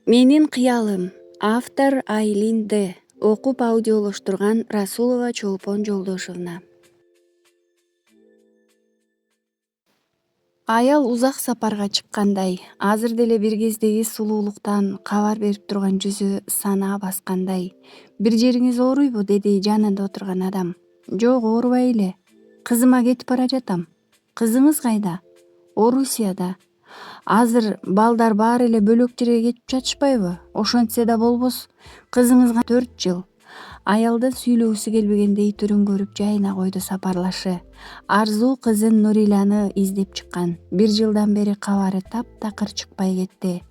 Менин кыялым. Автор Айлин Д. Окуп аудиолоштурган Расулова Чолпон Жолдошовна. Аял узак сапарга чыккандай, азыр деле бир кездеги сулуулуктан кабар берип турган жүзү санаа баскандай. Бир жериңиз ооруйбу? Деди жанында отурган адам. Жок, оорубай эле. Кызыма кетип бара жатам. Кызыңыз кайда? Орусияда. Азыр балдар баары эле бөлөк жерге кетип жатышпайбы? Ошентсе да болбос. Кызыңызга 4 жыл. Аялдын сүйлөгүсү келбегендей түрүн көрүп жайына койду сапарлашы. Арзуу кызын Нуриланы издеп чыккан. 1 жылдан бери кабары таптакыр чыкпай кетти.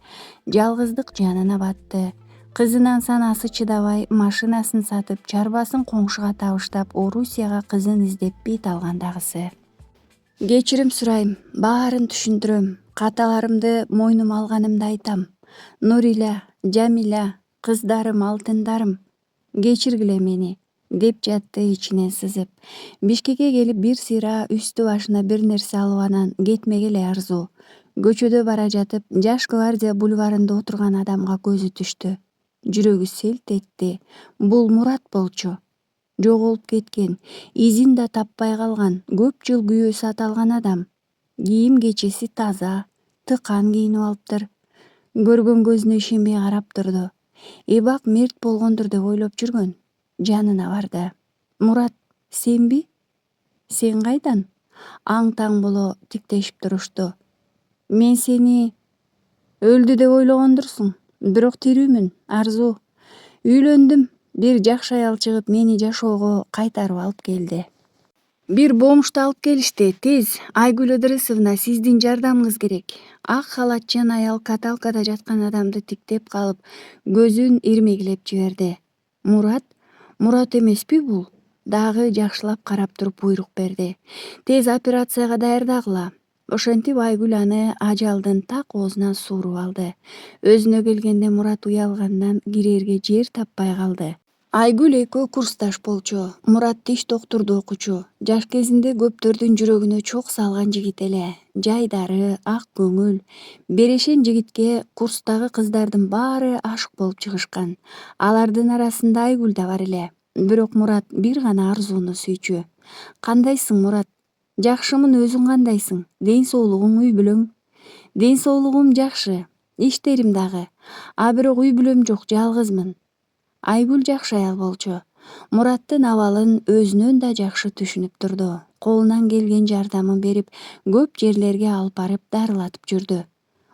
Жалгыздык жанына батты. Кызынын санасы чыдабай машинасын сатып, чарбасын коңшуга табыштап, Орусияга кызын издеп бет алган дагысы. Кечирим сурайм, баарын түшүндүрөм. Каталарымды мойнума алганымды айтам. Нурила, Жамиля, кыздарым, алтындарым, кечиргиле мени, деп жатты ичинен сызып. Бишкекке келип бир сыйра үстү башына бир нерсе алып анан кетмегеле Арзу. Көчөдө бара жатып, Жаш гвардия бульварында отурган адамга көзү түштү. Жүрөгү селт этти. Бул Мурат болчу. Жоголуп кеткен, изин да таппай калган, көп жыл күйөө саталган адам. Кийим кечеси таза, тыкан кийинип алыптыр. Көргөн көзүнө ишенбей карап турду. Эбак мерт болгондур деп ойлоп жүргөн. Жанына барды. Мурат, сенби? Сен кайдан? Аң-таң боло тиктешип турушту. Мен сени өлдү деп ойлогондурсуң, бирок тирүүмүн, Арзу. Үйлөндүм. Бир жакшы аял чыгып мени жашоого кайтарып алып келди. Бир бомушту алып келишти. Тез, Айгүл Ыдырысовна, сиздин жардамыңыз керек. Ак халатчан аял каталкада жаткан адамды тиктеп калып, көзүн ирмегилеп жиберди. Мурат эмеспи бул? Дагы жакшылап карап туруп буйрук берди. Тез операцияга даярдагыла. Ошентип Айгүл аны ажалдын так оозунан сууруп алды. Өзүнө келгенде Мурат уялгандан кирерге жер таппай калды. Айгүл экөө курсташ болчу. Мурат тиш доктурду окучу. Жаш кезинде көптөрдүн жүрөгүнө чок салган жигит эле. Жайдары, ак көңүл, берешен жигитке курстагы кыздардын баары ашык болуп чыгышкан. Алардын арасында Айгүл да бар эле. Бирок Мурат бир гана Арзууну сүйчү. Кандайсың, Мурат? Жакшымын, өзүң кандайсың? Ден соолугуң, үй бүлөң? Ден соолугум жакшы, иштерим дагы. Бирок үй бүлөм жок, жалгызмын. Айгүл жакшы аял болчу. Мураттын абалын өзүнөн да жакшы түшүнүп турду. Колунан келген жардамын берип, көп жерлерге алып барып дарылатып жүрдү.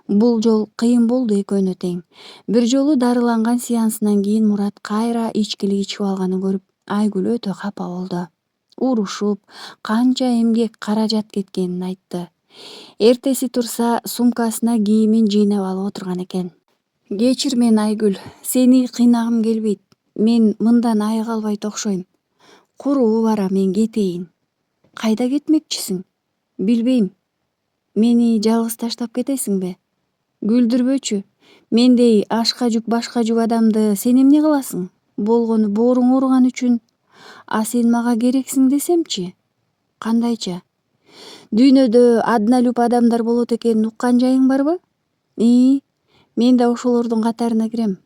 Бул жол кыйын болду экөөнө тең. Бир жолу дарыланган сеансынан кийин Мурат кайра ичкилик ичип алганын көрүп, Айгүл өтө капа болду. Урушуп, канча эмгек, каражат кеткенин айтты. Эртеси турса, сумкасына кийимин жыйнап алып отурган экен. Кечир мени, Айгүл, сени кыйнагым келбейт. Мен мындан айыга албайт окшойм. Куруу бара, мен кетейин. Кайда кетмекчисиң? Билбейм. Мени жалгыз таштап кетесиңби? Күлдүрбөчү. Мендей ашка жүк, башка жүк адамды сен эмне кыласың? Болгону бооруң ооруган үчүн. Сен мага керексиң десемчи? Кандайча? Дүйнөдө однолюб адамдар болот экенин уккан жайың барбы? Мен да ошолордун катарына кирем.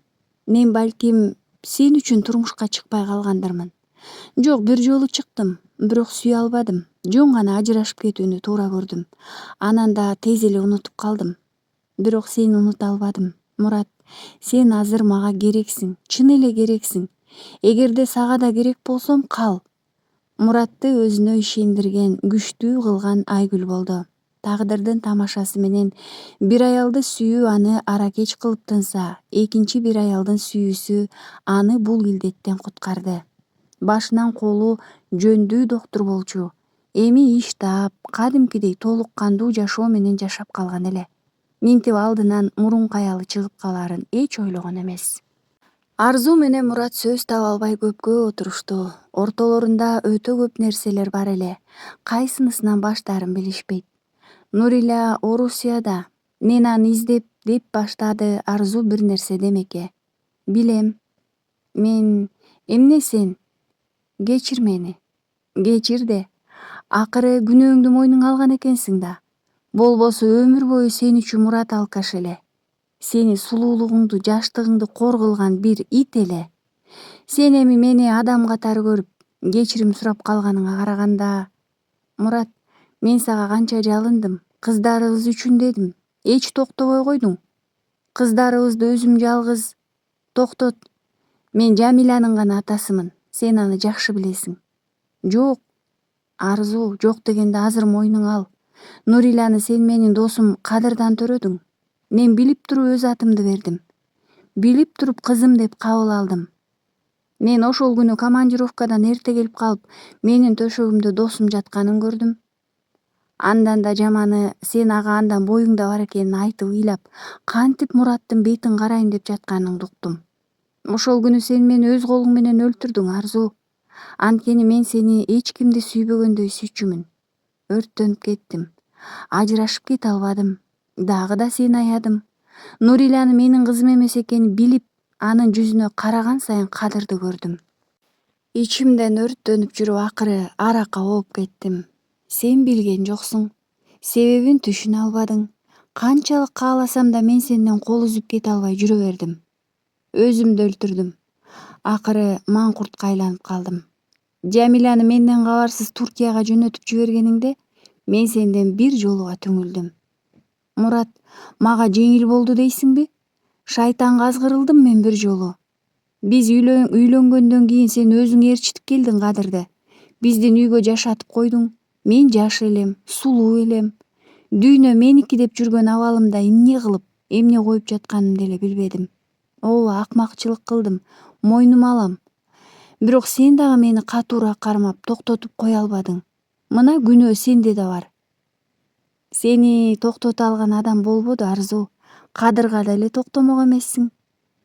Мен балким сен үчүн турмушка чыкпай калгандырмын. Жок, бир жолу чыктым, бирок сүйө албадым. Жөн гана ажырашып кетүүнү туура көрдүм. Анан да тез эле унутуп калдым. Бирок сени унута албадым. Мурат, сен азыр мага керексиң, чын эле керексиң. Эгерде сага да керек болсом, кал. Муратты өзүнө ишендирген, күчтүү кылган Айгүл болду. Тагдырдын тамашасы менен бир аялды сүйүү аны аракеч кылып тынса, экинчи бир аялдын сүйүүсү аны бул илдеттен куткарды. Башынан колу жөндүү доктур болчу. Эми иш таап, кадимкидей толук кандуу жашоо менен жашап калган эле. Минтип алдынан мурунку аялы чыгып калаарын эч ойлогон эмес. Арзу менен Мурат сөз таба албай көпкө отурушту. Ортолорунда өтө көп нерселер бар эле. Кайсынысынан баштаарын билишпейт. Нурила Орусияда. Мен аны издеп, деп баштады Арзу бир нерсе демеке. Билем. Мен... Эмне сен? Кечир мени. Кечир де. Акыры күнөөңдү мойнуңа алган экенсиң да. Болбосо өмүр бою сен үчүн Мурат алкаш эле. сени сулуулугуңду, жаштыгыңды кор кылган бир ит эле. Сен эми мени адам катары көрүп, кечирим сурап калганыңа караганда, Мурат, мен сага канча жалындым, кыздарыбыз үчүн дедим. Эч токтобой койдуң. Кыздарыбызды өзүм жалгыз. Токтот, мен Жамиланын гана атасымын. Сен аны жакшы билесиң. Жок, Арзу, жок дегенде азыр мойнуңа ал. Нуриланы сен менин досум кадырдан төрөдүң. Мен билип туруп өз атымды бердим. Билип туруп кызым деп кабыл алдым. Мен ошол күнү командировкадан эрте келип калып, менин төшөгүмдө досум жатканын көрдүм. Андан да жаманы, сен ага андан боюңда бар экенин айтып ыйлап, кантип Мураттын бетин карайын деп жатканыңды уктум. Ошол күнү сен мени өз колуң менен өлтүрдүң, Арзу. Анткени мен сени эч кимди сүйбөгөндөй сүйчүмүн. Өрттөнүп кеттим. Ажырашып кете албадым. Дагы да сени аядым. Нуриланы менин кызым эмес экенин билип, анын жүзүнө караган сайын кадырды көрдүм. Ичимден өрттөнүп жүрүп акыры аракка болуп кеттим. Сен билген жоксуң. Себебин түшүнө албадың. Канчалык кааласам да мен сенден кол үзүп кете албай жүрө бердим. Өзүмдү өлтүрдүм. Акыры маңкуртка айланып калдым. Жамиланы менден кабарсыз Туркияга жөнөтүп жибергениңде, мен сенден бир жолуга түңүлдүм. Мурат, мага жеңил болду дейсиңби? Шайтанга азгырылдым мен бир жолу. Биз үйлөнгөндөн кийин сен өзүң ээрчитип келдиң Кадырды. Биздин үйгө жашатып койдуң. Мен жаш элем, сулуу элем. Дүйнө меники деп жүргөн абалымда эмне кылып, эмне коюп жатканымды эле билбедим. Ооба, акмакчылык кылдым, мойнума алам. Бирок сен дагы мени катуураак кармап, токтотуп кое албадың. Мына күнөө сенде да бар. Сени токтото алган адам болбоду, Арзу. Кадырга деле токтомок эмессиң.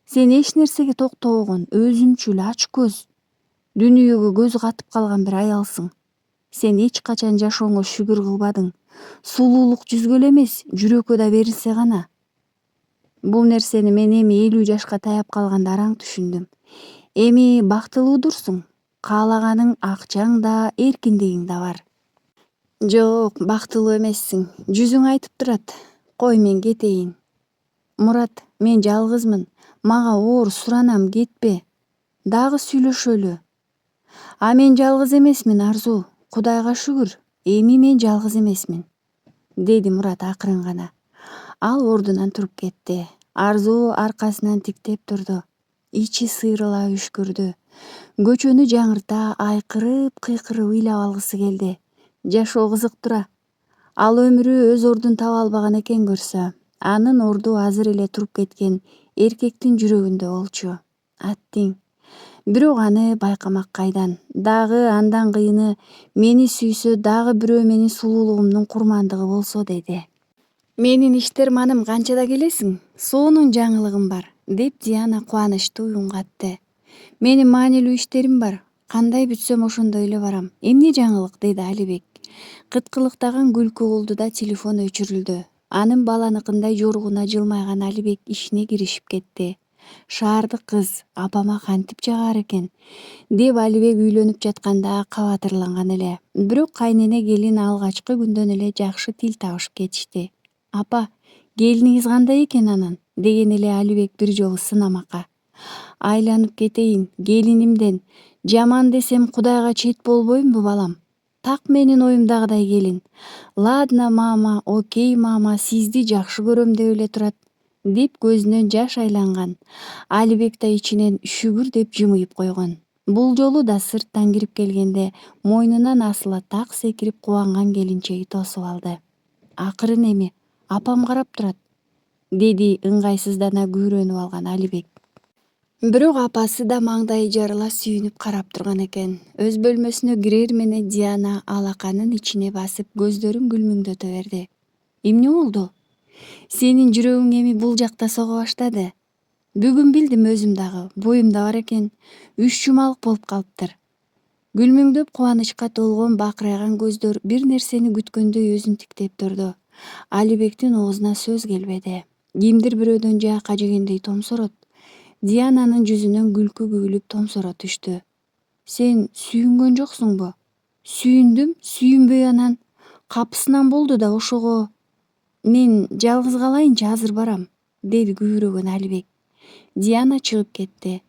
Сен эч нерсеге токтобогон, өзүмчүл, ачкөз, дүнүйөгө көзү катып калган бир аялсың. Сен эч качан жашооңо шүгүр кылбадың. Сулуулук жүзгө эле эмес, жүрөккө да берилсе гана. Бул нерсени мен эми 50 жашка таяп калганда араң түшүндүм. Эми бактылуудурсуң. Каалаганың акчаң да, эркиндигиң да бар. Жок, бактылуу эмессиң. Жүзүң айтып турат. Кой мен кетейин. Мурат, мен жалгызмын. Мага оор, суранам, кетпе. Дагы сүйлөшөлү. А мен жалгыз эмесмин, Арзу. Кудайга шүгүр, эми мен жалгыз эмесмин, деди Мурат акырын гана. Ал ордунан туруп кетти. Арзу аркасынан тиктеп турду. Ичи сыйрыла үшкүрдү. Көчөнү жаңырта, айкырып, кыйкырып ыйлап алгысы келди. Жашоо кызык тура. Ал өмүрү өз ордун таба албаган экен көрсө. Анын орду азыр эле туруп кеткен эркектин жүрөгүндө болчу. Аттиң. Бирок аны байкамак кайдан. Дагы андан кыйыны мени сүйсө, дагы бирөө менин сулуулугумдун курмандыгы болсо деди. Менин иштерманым канчада келесиң? Сонун жаңылыгым бар, деп Диана кубанычтуу үн катты. Менин маанилүү иштерим бар. Кандай бүтсөм ошондой эле барам. Эмне жаңылык, деди Алибек. Кыткылыктаган күлкү кулдуда телефон өчүрүлдү. Анын баланыкындай жоругуна жылмайган Алибек ишине киришип кетти. Шаардык кыз, апама кантип жагар экен, деп Алибек үйлөнүп жатканда кабатырланган эле. Бирок кайнене келин алгачкы күндөн эле жакшы тил табышып кетишти. Апа, келиниңиз кандай экен анан? Деген эле Алибек бир жолу сынамакка. Айланып кетейин, келинимден. Жаман десем Кудайга чет болбоймбу, балам? Так менин оюмдагыдай келин. Ладно, мама, окей, мама, сизди жакшы көрөм деп эле турат, деп көзүнөн жаш айланган. Алибек да ичинен шүгүр деп жымыйып койгон. Бул жолу да сырттан кирип келгенде мойнунан асыла так секирип кубанган келинчеги тосуп алды. Акырын эми, апам карап турат, деди ыңгайсыздана күбүрөнүп алган Алибек. Бирок апасы да маңдайы жарыла сүйүнүп карап турган экен. Өз бөлмөсүнө кирер менен Диана алаканын ичине басып көздөрүн күлмүңдөтө берди. Эмне болду? Сенин жүрөгүң эми бул жакта сого баштады. Бүгүн билдим өзүм дагы, боюмда бар экен, 3 жумалык болуп калыптыр. Күлмүңдөп кубанычка толгон бакырайган көздөр бир нерсени күткөндөй өзүн тиктеп турду. Алибектин оозуна сөз келбеди. Кимдир бирөөдөн жаакка жегендей томсорот. Диананын жүзүнөн күлкү күбүлүп томсоро түштү. Сен сүйүнгөн жоксуңбу? Сүйүндүм, сүйүнбөй анан. Капысынан болду да ошого. Мен жалгыз калайынчы, азыр барам. деди күбүрөгөн Алибек. Диана чыгып кетти.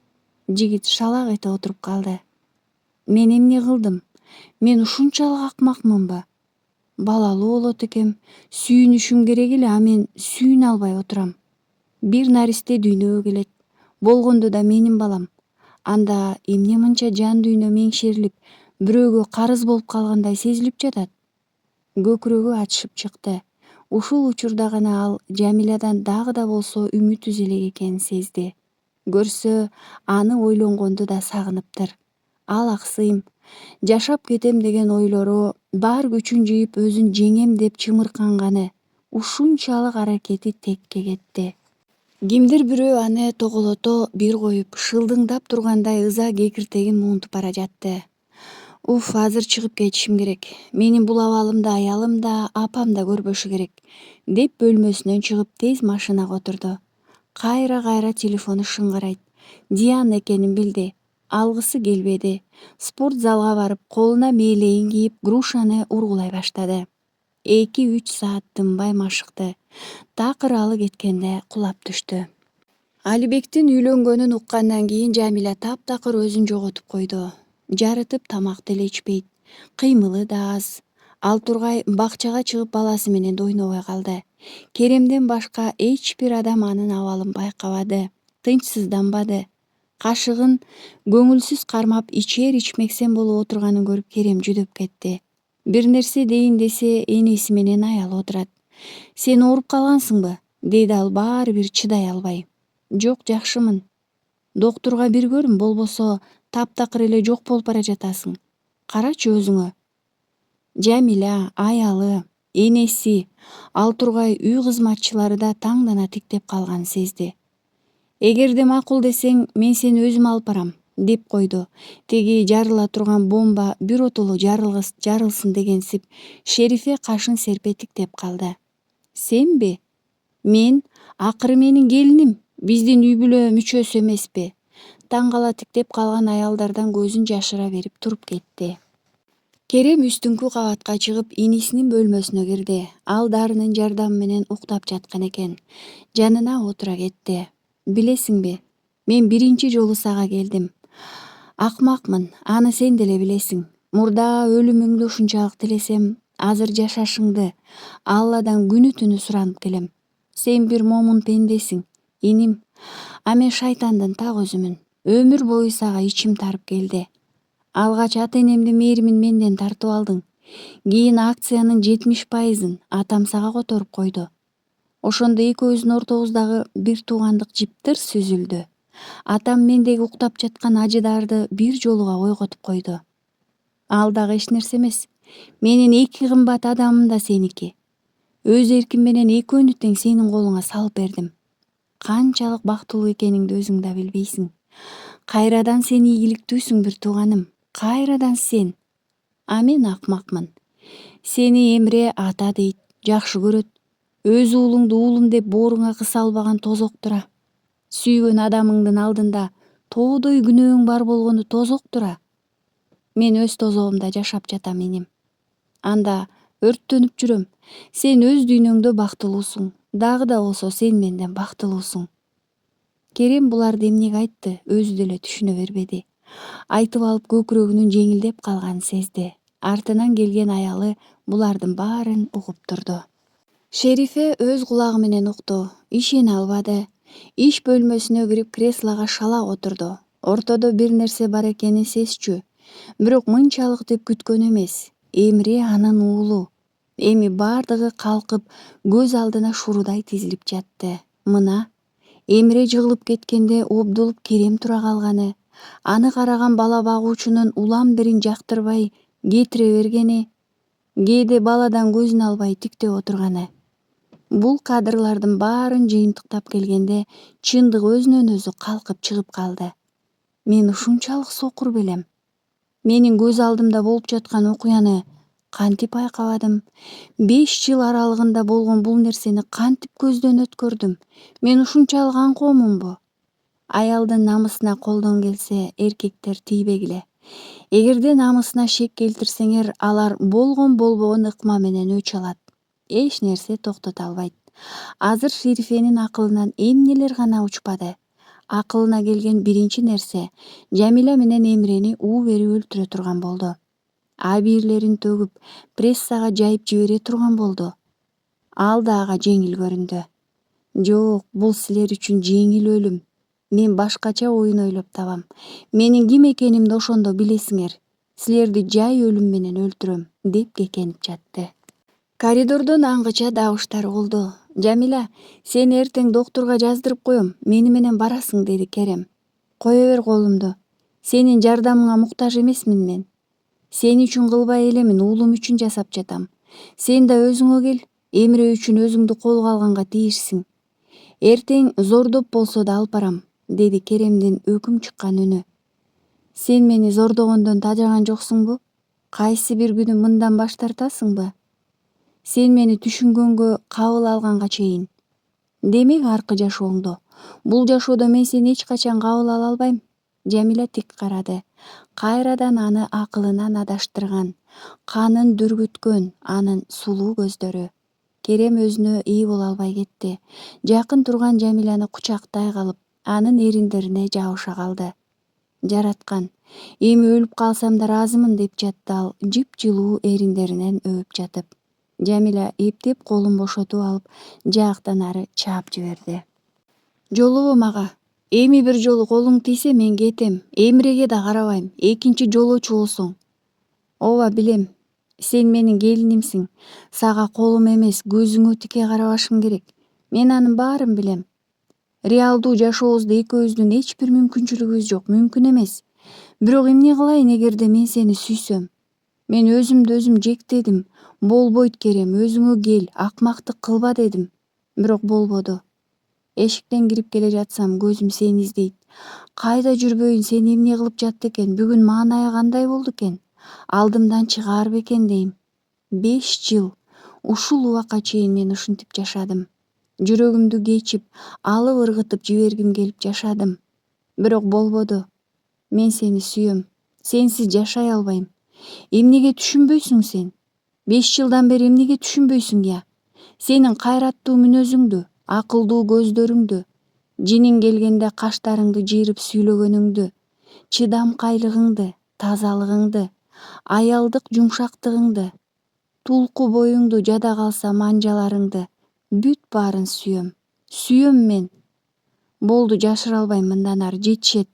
Жигит шалак эте отуруп калды. Мен эмне кылдым? Мен ушунчалык акмакмынбы? Балалуу болот экем, сүйүнүшүм керек эле, а мен сүйүнө албай отурам. Бир наристе дүйнөгө келет. Болгондо да менин балам. Анда эмне мынча жан дүйнө меңшерилип, бирөөгө карыз болуп калгандай сезилип жатат? Көкүрөгү ачышып чыкты. Ушул учурда гана ал Жамиладан дагы да болсо үмүт үзө элек экенин сезди. Көрсө, аны ойлонгонду да сагыныптыр. Ал аксыйм, жашап кетем деген ойлору, бар күчүн жыйып өзүн жеңем деп чымырканганы, ушунчалык аракети текке кетти. Кимдир бирөө аны тоголото бир коюп, шылдыңдап тургандай ыза кекиртегин муунтуп бара жатты. Уф, азыр чыгып кетишим керек. Менин бул абалымды аялым да, апам да көрбөшү керек, деп бөлмөсүнөн чыгып тез машинага отурду. Кайра телефону шыңгырайт. Диана экенин билди. Алгысы келбеди. Спорт залга барып, колуна мээлейин кийип, грушаны ургулай баштады. 2-3 саат тынбай машыкты. Такыр алы кеткенде кулап түштү. Алибектин үйлөнгөнүн уккандан кийин Жамиля таптакыр өзүн жоготуп койду. Жарытып тамак деле ичпейт. Кыймылы да аз. Ал тургай бакчага чыгып баласы менен да ойнобой калды. Керемден башка эч бир адам анын абалын байкабады, тынчсызданбады. Кашыгын көңүлсүз кармап ичер-ичмексен болуп отурганын көрүп Керем жүдөп кетти. Бир нерсе дейин десе, энеси менен аялы отурат. Сен ооруп калгансыңбы? Деди ал баары бир чыдай албай. Жок, жакшымын. Доктурга бир көрүн, болбосо таптакыр эле жок болуп бара жатасың. Карачы өзүңө. Жамиля, аялы, энеси, ал тургай үй кызматчылары да таңдана тиктеп калганын сезди. Эгерде макул десең, мен сени өзүм алып барам, деп койду. Теги жарыла турган бомба биротоло жарылсын дегенсип, Шерифе кашын серпе тиктеп калды. Сенби? Мен, акыры менин келиним, биздин үй бүлө мүчөсү эмеспи? Таң кала тиктеп калган аялдардан көзүн жашыра берип туруп кетти. Керем үстүңкү кабатка чыгып, инисинин бөлмөсүнө кирди. Ал дарынын жардамы менен уктап жаткан экен. Жанына отура кетти. Билесиңби, мен биринчи жолу сага келдим. Акмакмын, аны сен деле билесиң. Мурда өлүмүңдү ушунчалык тилесем, азыр жашашыңды Алладан күнү түнү суранып келем. Сен бир момун пендесиң, иним. А мен шайтандын так өзүмүн. Өмүр бою сага ичим тарып келди. Алгач ата-энемдин мээримин менден тартып алдың. Кийин акциянын 70%-ын атам сага которуп койду. Ошондо экөөбүздүн ортобуздагы бир туугандык жип тырс үзүлдү. Атам мендеги уктап жаткан ажыдарды бир жолуга ойготуп койду. Ал дагы эч нерсе эмес. Менин 2 кымбат адамым да сеники. Өз эрким менен экөөнү тең сенин колуңа салып бердим. Канчалык бактылуу экениңди өзүң да билбейсиң. Кайрадан сен ийгиликтүүсүң бир тууганым. Кайрадан сен. А мен акмакмын. Сени Эмре ата дейт, жакшы көрөт. Өз уулуңду уулум деп бооруңа кыса албаган тозоктура. Сүйгөн адамыңдын алдында тоодой күнөөң бар болгону тозоктура. Мен өз тозогумда жашап жатам, иним. Анда өрттөнүп жүрөм. Сен өз дүйнөңдө бактылуусуң. Дагы да болсо сен менден бактылуусуң. Керем буларды эмнеге айтты, өзү деле түшүнө бербеди. Айтып алып көкүрөгүнүн жеңилдеп калганын сезди. Артынан келген аялы булардын баарын угуп турду. Шерифе өз кулагы менен укту. Ишене албады. Иш бөлмөсүнө кирип креслого шалак отурду. Ортодо бир нерсе бар экенин сезчү. Бирок мынчалык деп күткөн эмес. Эмре анын уулу. Эми бардыгы калкып, көз алдына шурудай тизилип жатты. Мына Эмре жыгылып кеткенде обдулуп Керем тура калганы, аны караган бала багуучунун улам бирин жактырбай кетире бергени, кээде баладан көзүн албай тиктеп отурганы. Бул кадрлардын баарын жыйынтыктап келгенде чындык өзүнөн өзү калкып чыгып калды. Мен ушунчалык сокур белем. Менин көз алдымда болуп жаткан окуяны кантип байкабадым? 5 жыл аралыгында болгон бул нерсени кантип көздөн өткөрдүм? Мен ушунчалык аңкоомунбу? Аялдын намысына колдон келсе, эркектер тийбегиле. Эгерде намысына шек келтирсеңер, алар болгон болбогон ыкма менен өч алат. Эч нерсе токтото албайт. Азыр Шерифенин акылынан эмнелер гана учпады. Акылына келген биринчи нерсе Жамиля менен Эмирени уу берип өлтүрө турган болду. Абийирлерин төгүп, прессага жайып жибере турган болду. Ал да ага жеңил көрүндү. Жок, бул силер үчүн жеңил өлүм. Мен башкача оюн ойлоп табам. Менин ким экенимди ошондо билесиңер. Силерди жай өлүм менен өлтүрөм, деп кекенип жатты. Коридордон аңгыча дабыштар болду. Жамиля, сени эртең доктурга жаздырып коем, мени менен барасың, деди Керем. Кое бер колумду. Сенин жардамыңа муктаж эмесмин мен. Сен үчүн кылбай элемин, уулум үчүн жасап жатам. Сен да өзүңө кел, Эмире үчүн өзүңдү колго алганга тийишсиң. Эртең зордоп болсо да алып барам, деди Керемдин өкүм чыккан үнү. Сен мени зордогондон тажаган жоксуңбу? Кайсы бир күнү мындан баш тартасыңбы? Сен мени түшүнгөнгө, кабыл алганга чейин. Демек аркы жашооңдо. Бул жашоодо мен сени эч качан кабыл ала албайм. Жамиля тик карады. Кайрадан аны акылынан адаштырган, канын дүргүткөн анын сулуу көздөрү. Керем өзүнө ээ боло албай кетти. Жакын турган Жамиляны кучактай калып, анын эриндерине жабыша калды. Жараткан, эми өлүп калсам да ыраазымын, деп жатты ал жыпжылуу эриндеринен өбүп жатып. Жамиля эптеп колун бошотуп алып, жаактан ары чаап жиберди. Жолугум ага. Эми бир жолу колуң тийсе мен кетем. Эмиреге да карабайм. Экинчи жолоочу болсоң. Ооба билем. Сен менин келинимсиң. Сага колум эмес, көзүңө тике карабашым керек. Мен анын баарын билем. Реалдуу жашообузда экөөбүздүн эч бир мүмкүнчүлүгүбүз жок, мүмкүн эмес. Бирок эмне кылайын эгерде мен сени сүйсөм? Мен өзүмдү өзүм жектедим. Болбойт Керем, өзүңө кел, акмактык кылба дедим. Бирок болбоду. Эшиктен кирип келе жатсам көзүм сени издейт. Кайда жүрбөйүн, сени эмне кылып жатты экен, бүгүн маанайы кандай болду экен? Алдымдан чыгаар бекен дейм. 5 жыл. Ушул убакка чейин мен ушинтип жашадым. Жүрөгүмдү кечип, алып ыргытып жибергим келип жашадым. Бирок болбоду. Мен сени сүйөм. Сенсиз жашай албайм. Эмнеге түшүнбөйсүң сен? 5 жылдан бери эмнеге түшүнбөйсүң я? Сенин кайраттуу мүнөзүңдү, акылдуу көздөрүңдү, жиниң келгенде каштарыңды жыйрып сүйлөгөнүңдү, чыдамкайлыгыңды, тазалыгыңды, аялдык жумшактыгыңды, тулку боюңду, жада калса манжаларыңды, бүт баарын сүйөм. Сүйөм мен. Болду, жашыра албайм мындан ары, жетишет.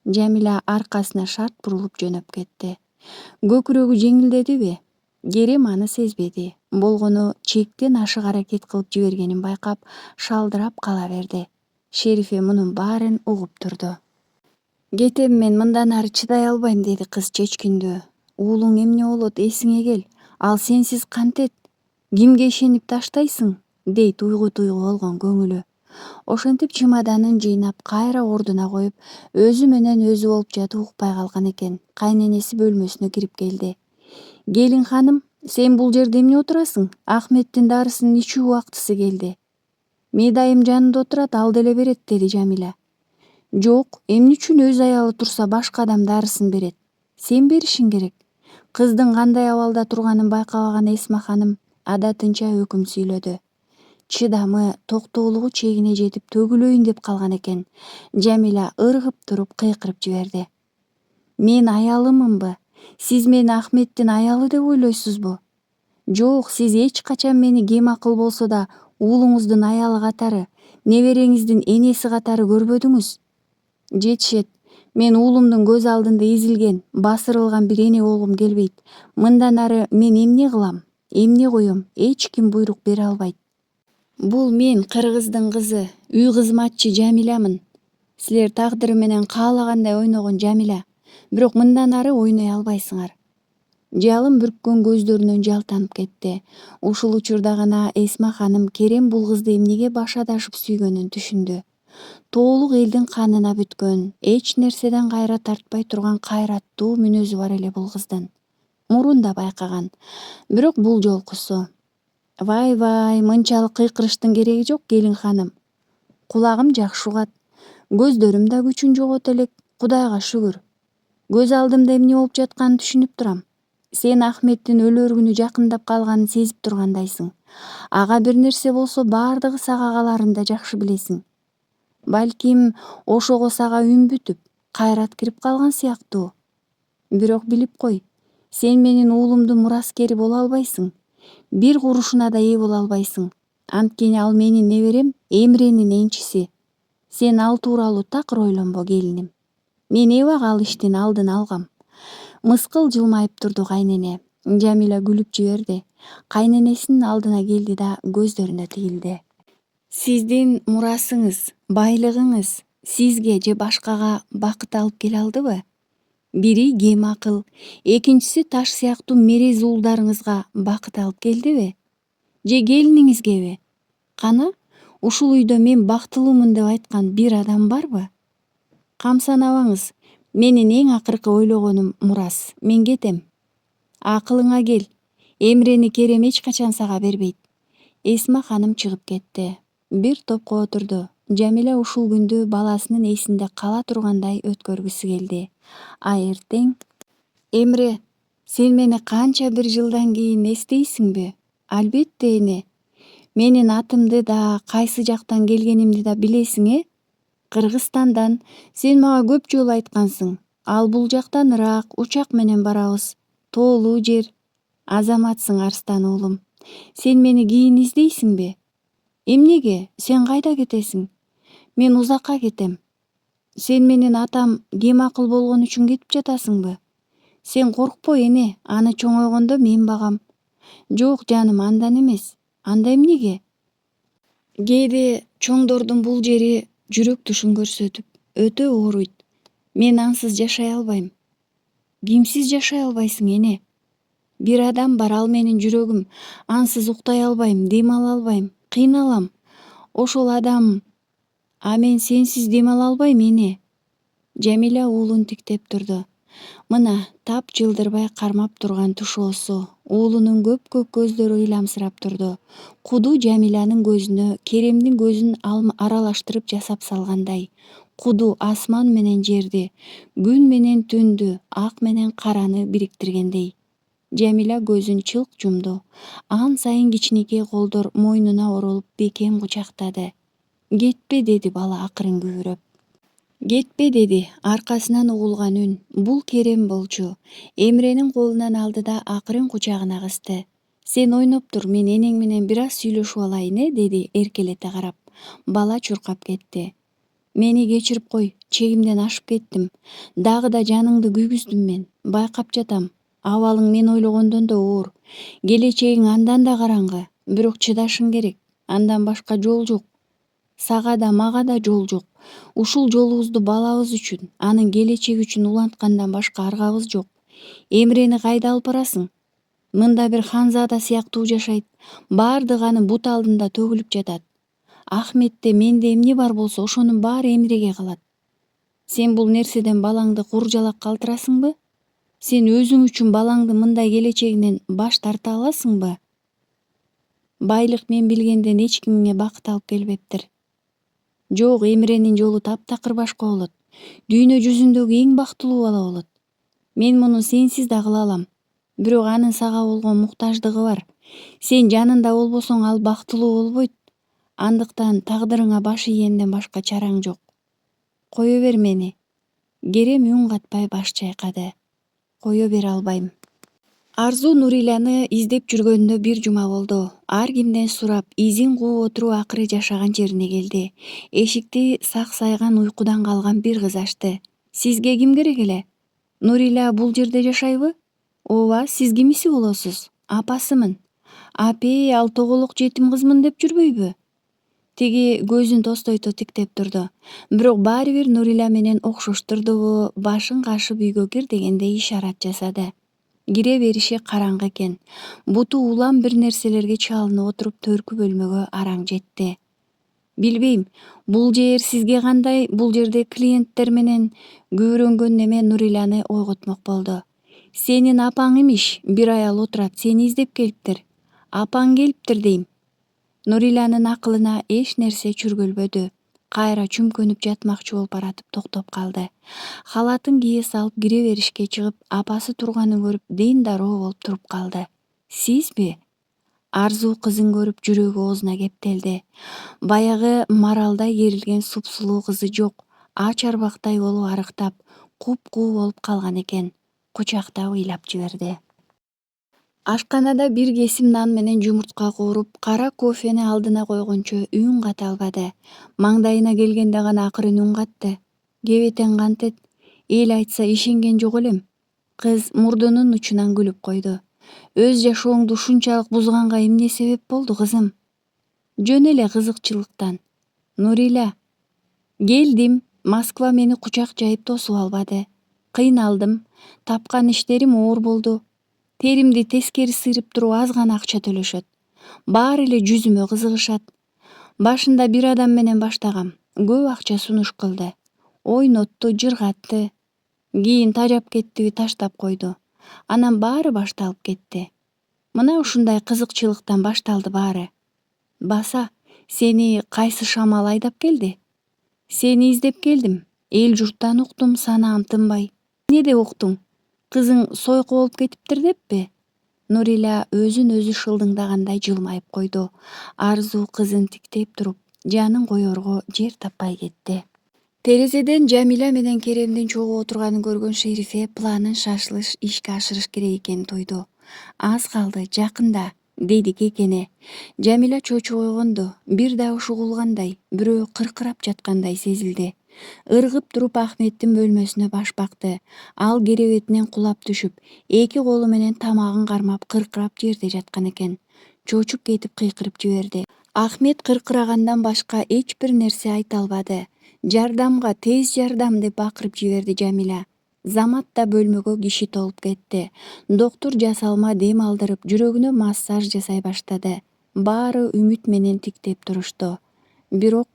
Жамиля аркасына шарт бурулуп жөнөп кетти. Көкүрөгү жеңилдедиби? Керем аны сезбеди. Болгону чектен ашык аракет кылып жибергенин байкап, шалдырап кала берди. Шерифе мунун баарын угуп турду. Кетем мен, мындан ары чыдай албайм, деди кыз чечкиндүү. Уулуң эмне болот, эсиңе кел. Ал сенсиз кантет? Кимге ишенип таштайсың? Дейт уйгу-туйгу болгон көңүлү. Ошентип чемоданын жыйнап кайра ордуна коюп, өзү менен өзү болуп жатып укпай калган экен. Кайненеси бөлмөсүнө кирип келди. Келин ханым, сен бул жерде эмне отурасың? Ахметтин дарысын ичүү убактысы келди. Медайым жанында отурат, ал деле берет, деди Жамиля. Жок, эмне үчүн өз аялы турса башка адам дарысын берет? Сен беришиң керек. Кыздын кандай абалда турганын байкабаган Эсма ханым адатынча өкүм сүйлөдү. Чыдамы, токтоолугу чегине жетип төгүлөйүн деп калган экен. Жамиля ыргып туруп кыйкырып жиберди. Мен аялымынбы? Сиз мени Ахметтин аялы деп ойлойсузбу? Жок, сиз эч качан мени кем акыл болсо да уулуңуздун аялы катары, небереңиздин энеси катары көрбөдүңүз. Жетишет. Мен уулумдун көз алдында изилген, басырылган бир эне болгум келбейт. Мындан ары мен эмне кылам, эмне коем, эч ким буйрук бере албайт. Бул мен, кыргыздын кызы, үй кызматчы Жамилямын. Силер тагдыры менен каалагандай ойногон Жамиля. Бирок мындан ары ойной албайсыңар. Жалын бүрккөн көздөрүнөн жалтанып кетти. Ушул учурда гана Эсма ханым Керем бул кызды эмнеге баш адашып сүйгөнүн түшүндү. Тоолук элдин канына бүткөн, эч нерседен кайра тартпай турган кайраттуу мүнөзү бар эле бул кыздын. Мурун да байкаган. Бирок бул жолкусу. Вай, мынчалык кыйкырыштын кереги жок, келин ханым. Кулагым жакшы угат. Көздөрүм да күчүн жогото элек, Кудайга шүгүр. Көз алдымда эмне болуп жатканын түшүнүп турам. Сен Ахметтин өлөр күнү жакындап калганын сезип тургандайсың. Ага бир нерсе болсо бардыгы сага каларын да жакшы билесиң. Балким ошого сага үн бүтүп, кайрат кирип калган сыяктуу. Бирок билип кой, сен менин уулумдун мураскери боло албайсың. Бир курушуна да ээ боло албайсың. Анткени ал менин неберем Эмренин энчиси. Сен ал тууралуу такыр ойлонбо, келиним. Мен эбак ал иштин алдын алгам. Мыскыл жылмайып турду кайнене. Жамиля күлүп жиберди. Кайненесинин алдына келди да көздөрүнө тигилди. Сиздин мурасыңыз, байлыгыңыз сизге же башкага бакыт алып келе алдыбы? Бири кем акыл, экинчиси таш сыяктуу мерез уулдарыңызга бакыт алып келдиби? Же келиниңизгеби? Кана, ушул үйдө мен бактылуумун деп айткан бир адам барбы? Камсанабаңыз, менин эң акыркы ойлогонум Мурас. Мен кетем. Акылыңа кел. Эмрени Керем эч качан сага бербейт. Эсма ханым чыгып кетти. Бир топко отурду. Жамиля ушул күндү баласынын эсинде кала тургандай өткөргүсү келди. Эртең: Эмре, сен мени канча бир жылдан кийин эстейсиңби? Албетте, эне. Менин атымды да, кайсы жактан келгенимди да билесиң, э? Кыргызстандан. Сен мага көп жолу айткансың. Ал бул жактан ыраак, учак менен барабыз. Тоолуу жер. Азаматсың, Арстан уулум. Сен мени кийин издейсиңби? Эмнеге? Сен кайда кетесиң? Мен узакка кетем. Сен менин атам кем акыл болгон үчүн кетип жатасыңбы? Сен коркпо, эне, аны чоңойгондо мен багам. Жок жаным, андан эмес. Анда эмнеге? Кээде чоңдордун бул жери жүрөк тушун көрсөтүп, өтө ооруйт. Мен ансыз жашай албайм. Кимсиз жашай албайсың, эне? Бир адам бар, ал менин жүрөгүм. Ансыз уктай албайм, дем ала албайм, кыйналам. Ошол адам. Мен сенсиз дем ала албайм, эне. Жамиля уулун тиктеп турду. Мына тап жылдырбай кармап турган тушоосу, уулунун көпкө көздөрү ыйламсырап турду. Куду Жамилянын көзүнө Керемдин көзүн аралаштырып жасап салгандай. Куду асман менен жерди, күн менен түндү, ак менен караны бириктиргендей. Жамиля көзүн чылк жумду. Ан сайын кичинекей колдор мойнуна оролуп бекем кучактады. Кетпе, деди бала акырын күбүрөп. Кетпе, деди аркасынан угулган үн. Бул Керем болчу. Эмренин колунан алды да акырын кучагына кысты. Сен ойноп тур, мен энең менен бир аз сүйлөшүп алайын, деди эркелете карап. Бала чуркап кетти. Мени кечирип кой, чегимден ашып кеттим. Дагы да жаныңды күйгүздүм мен. Байкап жатам. Абалың мен ойлогондон да оор. Келечегиң андан да караңгы. Бирок чыдашың керек. Андан башка жол жок. Сага да мага да жол жок. Ушул жолубузду балабыз үчүн, анын келечеги үчүн уланткандан башка аргабыз жок. Эмрени кайда алып барасың? Мында бир ханзада сыяктуу жашайт. Бардыгы анын бут алдында төгүлүп жатат. Ахметте, менде эмне бар болсо ошонун баары Эмреге калат. Сен бул нерседен балаңды куржалак калтырасыңбы? Сен өзүң үчүн балаңды мындай келечегинен баш тарта аласыңбы? Байлык мен билгенден эч кимиңе бакыт алып келбептир. Жок, Эмренин жолу таптакыр башка болот. Дүйнө жүзүндөгү эң бактылуу бала болот. Мен муну сенсиз да кыла алам. Бирок анын сага болгон муктаждыгы бар. Сен жанында болбосоң ал бактылуу болбойт. Андыктан тагдырыңа баш ийгенден башка чараң жок. Кое бер мени. Керем үн катпай баш чайкады. Кое бере албайм. Арзу Нуриляны издеп жүргөнүнө бир жума болду. Ар кимден сурап, изин кууп отуруп акыры жашаган жерине келди. Эшикти саксайган уйкудан калган бир кыз ачты. Сизге ким керек эле? Нуриля бул жерде жашайбы? Ооба, сиз кимиси болосуз? Апасымын. Апе, ал тоголок жетим кызмын деп жүрбөйбү? Тиги көзүн тостойто тиктеп турду. Бирок баары бир Нуриля менен окшоштурдубу, башын кашып үйгө кир дегендей ишарат жасады. Кире бериши караңгы экен. Буту улам бир нерселерге чалынып отуруп төркү бөлмөгө араң жетти. Билбейм, бул жер сизге кандай? Бул жерде клиенттер менен күбөрөнгөн неме Нуриляны ойготмок болду. Сенин апаң имиш, бир аял отурат, сени издеп келиптир. Апаң келиптир дейм. Нурилянын акылына эч нерсе чүргөлбөдү. Кайра чүмкөнүп жатмакчы болуп баратып токтоп калды. Халатын кие салып кире беришке чыгып, апасы турганын көрүп ден дароо болуп туруп калды. Сизби? Арзуу кызын көрүп жүрөгү оозуна кептелди. Баягы маралдай керилген супсулуу кызы жок, ач арбактай болуп арыктап, куп-куу болуп калган экен. Кучактап ыйлап жиберди. Ашканада бир кесим нан менен жумуртка кууруп, кара кофени алдына койгончо үн ката албады. Маңдайына келгенде гана акырын үн катты. Кебетең кантет? Эл айтса ишенген жок элем. Кыз мурдунун учунан күлүп койду. Өз жашооңду ушунчалык бузганга эмне себеп болду, кызым? Жөн эле кызыкчылыктан. Нурила. Келдим. Москва мени кучак жайып тосуп албады. Кыйналдым. Тапкан иштерим оор болду. Теримди тескери сыйрып туруп аз гана акча төлөшөт. Баары эле жүзүмө кызыгышат. Башында бир адам менен баштагам. Көп акча сунуш кылды. Ойнотту, жыргатты. Кийин тажап кеттиби таштап койду. Анан баары башталып кетти. Мына ушундай кызыкчылыктан башталды баары. Баса, сени кайсы шамал айдап келди? Сени издеп келдим. Эл журттан уктум, санаам тынбай. Эмне деп уктуң? Кызың сойку болуп кетиптир деппи? Нурила өзүн өзү шылдыңдагандай жылмайып койду. Арзуу кызын тиктеп туруп, жанын коерго жер таппай кетти. Терезеден Жамиля менен Керемдин чогуу отурганын көргөн Шерифе планын шашылыш ишке ашырыш керек экенин тойду. Аз калды, жакында, деди Кекене. Жамиля чочуп ойгонду. Бир дагы угулгандай, бирөө кыркырап жаткандай сезилди. Ыргып туруп Ахметтин бөлмөсүнө баш бакты. Ал керебетинен кулап түшүп, эки колу менен тамагын кармап кыркырап жерде жаткан экен. Чочуп кетип кыйкырып жиберди. Ахмет кыркырагандан башка эч бир нерсе айта албады. Жардамга, тез жардам деп бакырып жиберди Жамиля. Замат да бөлмөгө киши толуп кетти. Доктур жасалма дем алдырып, жүрөгүнө массаж жасай баштады. Баары үмүт менен тиктеп турушту. Бирок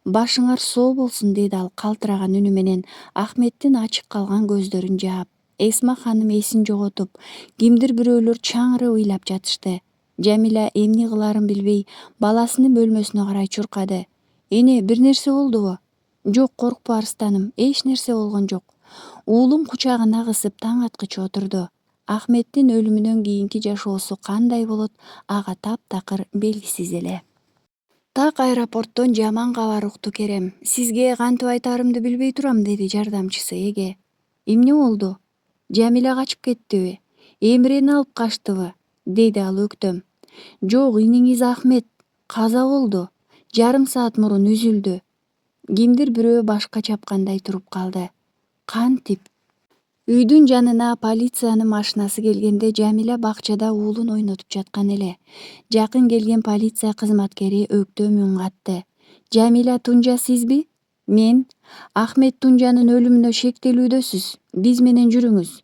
башыңар соо болсун, деди ал калтыраган үнү менен Ахметтин ачык калган көздөрүн жаап. Эсма ханым эсин жоготуп, кимдир бирөөлөр чаңырып ыйлап жатышты. Жамиля эмне кылаарын билбей баласынын бөлмөсүнө карай чуркады. Эне, бир нерсе болдубу? Жок, коркпо арстаным, эч нерсе болгон жок. Уулум кучагына кысып таң аткыч отурду. Ахметтин өлүмүнөн кийинки жашоосу кандай болот, ага таптакыр белгисиз эле. Так аэропорттон жаман кабар укту Керем. Сизге кантип айтаарымды билбей турам, деди жардамчысы Эге. Эмне болду? Жамиля качып кеттиби? Эмрени алып качтыбы? Деди ал өктөм. Жок, иниңиз Ахмет каза болду. Жарым саат мурун үзүлдү. Кимдир бирөө башка чапкандай туруп калды. Кантип? Үйдүн жанына полициянын машинасы келгенде Жамиля бакчада уулун ойнотуп жаткан эле. Жакын келген полиция кызматкери өктөм үн катты. Жамиля Тунжа сизби? Мен. Ахмет Тунжанын өлүмүнө шектелүүдөсүз. Биз менен жүрүңүз.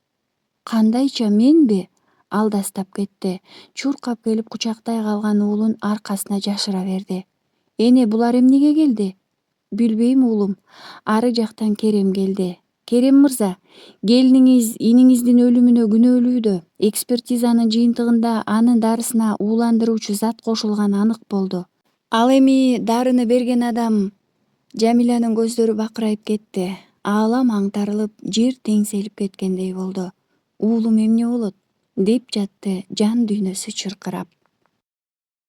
Кандайча, менби? Ал дастап кетти. Чуркап келип кучактай калган уулун аркасына жашыра берди. Эне, булар эмнеге келди? Билбейм, уулум. Ары жактан Керем келди. Керем мырза, келиниңиз иниңиздин өлүмүнө күнөөлүүдө. Экспертизанын жыйынтыгында анын дарысына ууландыруучу зат кошулганы анык болду. Ал эми дарыны берген адам... Жамилянын көздөрү бакырайып кетти. Аалам аңтарылып, жер теңселип кеткендей болду. Уулум эмне болот? Деп жатты, жан дүйнөсү чыркырап.